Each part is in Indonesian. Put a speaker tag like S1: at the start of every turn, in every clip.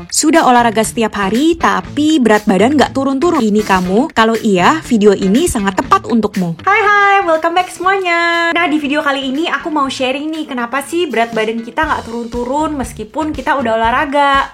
S1: Sudah olahraga setiap hari, tapi berat badan nggak turun-turun. Ini kamu? Kalau iya, video ini sangat tepat untukmu.
S2: Hai, welcome back semuanya. Nah, di video kali ini aku mau sharing nih, kenapa sih berat badan kita nggak turun-turun meskipun kita udah olahraga.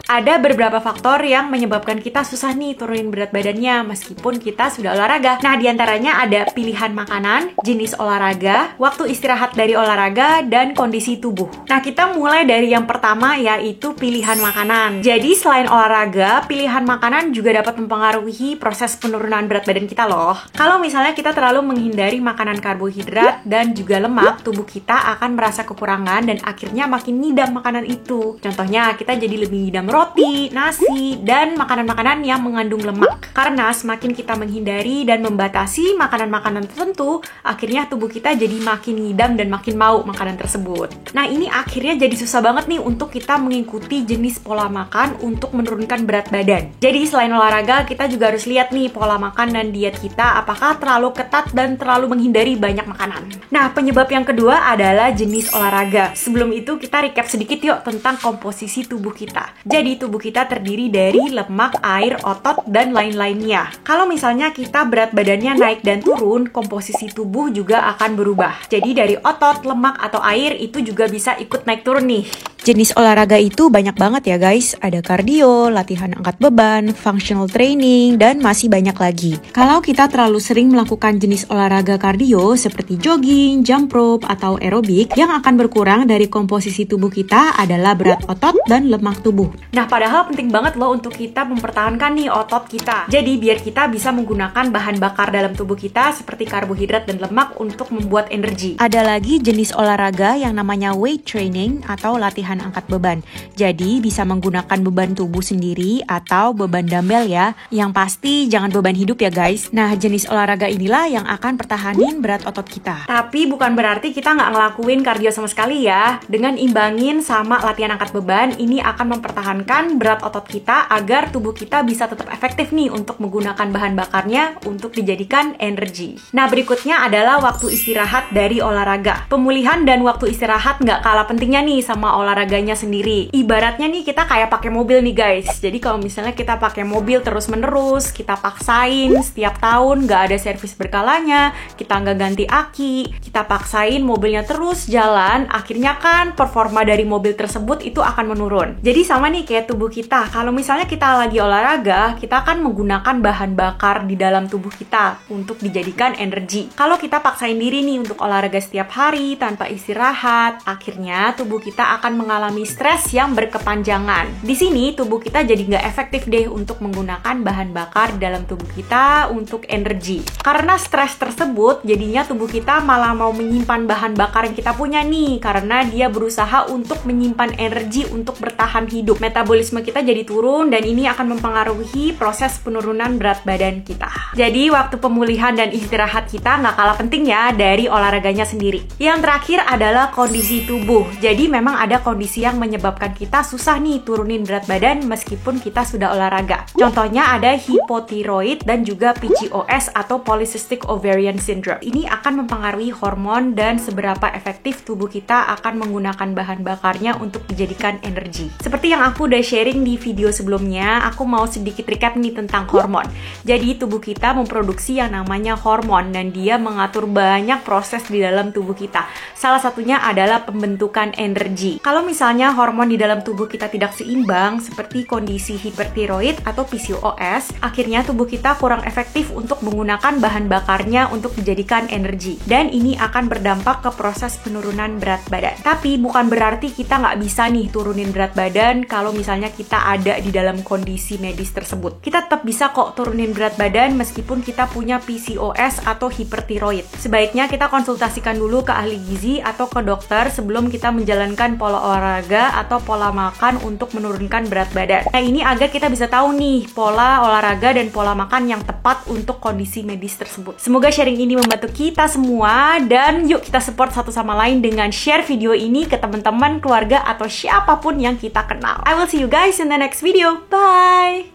S2: Ada beberapa faktor yang menyebabkan kita susah nih turunin berat badannya meskipun kita sudah olahraga. Nah, diantaranya ada pilihan makanan, jenis olahraga, waktu istirahat dari olahraga, dan kondisi tubuh. Nah, kita mulai dari yang pertama yaitu pilihan makanan. Jadi, selain olahraga, pilihan makanan juga dapat mempengaruhi proses penurunan berat badan kita loh. Kalau misalnya kita terlalu menghindari makanan karbohidrat dan juga lemak, tubuh kita akan merasa kekurangan dan akhirnya makin ngidam makanan itu. Contohnya, kita jadi lebih ngidam roti, nasi, dan makanan-makanan yang mengandung lemak. Karena semakin kita menghindari dan membatasi makanan-makanan tertentu, akhirnya tubuh kita jadi makin ngidam dan makin mau makanan tersebut. Nah, ini akhirnya jadi susah banget nih untuk kita mengikuti jenis pola makan untuk menurunkan berat badan. Jadi selain olahraga, kita juga harus lihat nih pola makan dan diet kita apakah terlalu ketat dan terlalu menghindari banyak makanan. Nah, penyebab yang kedua adalah jenis olahraga. Sebelum itu kita recap sedikit yuk tentang komposisi tubuh kita. Jadi tubuh kita terdiri dari lemak, air, otot, dan lain-lainnya. Kalau misalnya kita berat badannya naik dan turun, komposisi tubuh juga akan berubah. Jadi dari otot, lemak, atau air itu juga bisa ikut naik turun nih.
S1: Jenis olahraga itu banyak banget ya guys. Ada kardio, latihan angkat beban, functional training, dan masih banyak lagi. Kalau kita terlalu sering melakukan jenis olahraga kardio seperti jogging, jump rope, atau aerobik, yang akan berkurang dari komposisi tubuh kita adalah berat otot dan lemak tubuh.
S2: Nah, padahal penting banget loh untuk kita mempertahankan nih otot kita. Jadi biar kita bisa menggunakan bahan bakar dalam tubuh kita seperti karbohidrat dan lemak untuk membuat energi.
S1: Ada lagi jenis olahraga yang namanya weight training atau latihan angkat beban. Jadi bisa menggunakan beban tubuh sendiri atau beban dumbbell ya. Yang pasti jangan beban hidup ya guys. Nah, jenis olahraga inilah yang akan pertahanin berat otot kita.
S2: Tapi bukan berarti kita nggak ngelakuin kardio sama sekali ya. Dengan imbangin sama latihan angkat beban, ini akan mempertahankan berat otot kita agar tubuh kita bisa tetap efektif nih untuk menggunakan bahan bakarnya untuk dijadikan energi. Nah, berikutnya adalah waktu istirahat dari olahraga. Pemulihan dan waktu istirahat nggak kalah pentingnya nih sama olahraganya sendiri. Ibaratnya nih kita kayak pakai mobil nih guys. Jadi kalau misalnya kita pakai mobil terus-menerus, kita paksain setiap tahun nggak ada servis berkalanya, kita nggak ganti aki, kita paksain mobilnya terus jalan, akhirnya kan performa dari mobil tersebut itu akan menurun. Jadi sama nih kayak tubuh kita. Kalau misalnya kita lagi olahraga, kita akan menggunakan bahan bakar di dalam tubuh kita untuk dijadikan energi. Kalau kita paksain diri nih untuk olahraga setiap hari tanpa istirahat, akhirnya tubuh kita akan mengalami stres yang berkepanjangan. Di sini tubuh kita jadi nggak efektif deh untuk menggunakan bahan bakar di dalam tubuh kita untuk energi. Karena stres tersebut, jadinya tubuh kita malah mau menyimpan bahan bakar yang kita punya nih, karena dia berusaha untuk menyimpan energi untuk bertahan hidup. Metabolisme kita jadi turun dan ini akan mempengaruhi proses penurunan berat badan kita. Jadi waktu pemulihan dan istirahat kita nggak kalah penting ya dari olahraganya sendiri. Yang terakhir adalah kondisi tubuh. Jadi memang ada kondisi yang menyebabkan kita susah nih turunin berat badan meskipun kita sudah olahraga. Contohnya ada hipotiroid dan juga PCOS atau polycystic ovarian syndrome. Ini akan mempengaruhi hormon dan seberapa efektif tubuh kita akan menggunakan bahan bakarnya untuk dijadikan energi. Seperti yang aku udah sharing di video sebelumnya, aku mau sedikit recap nih tentang hormon. Jadi tubuh kita memproduksi yang namanya hormon dan dia mengatur banyak proses di dalam tubuh kita. Salah satunya adalah pembentukan energi. Kalau misalnya hormon di dalam tubuh kita tidak seimbang, seperti kondisi hipertiroid atau PCOS, akhirnya tubuh kita kurang efektif untuk menggunakan bahan bakarnya untuk dijadikan energi. Dan ini akan berdampak ke proses penurunan berat badan. Tapi bukan berarti kita nggak bisa nih turunin berat badan kalau misalnya kita ada di dalam kondisi medis tersebut. Kita tetap bisa kok turunin berat badan meskipun kita punya PCOS atau hipertiroid. Sebaiknya kita konsultasikan dulu ke ahli gizi atau ke dokter sebelum kita menjalankan pola olahraga atau pola makan untuk menurunkan berat badan. Nah, ini agar kita bisa tahu nih pola olahraga dan pola makan yang tepat untuk kondisi medis tersebut. Semoga sharing ini membantu kita semua dan yuk kita support satu sama lain dengan share video ini ke teman-teman, keluarga, atau siapapun yang kita kenal. I will see you guys in the next video. Bye!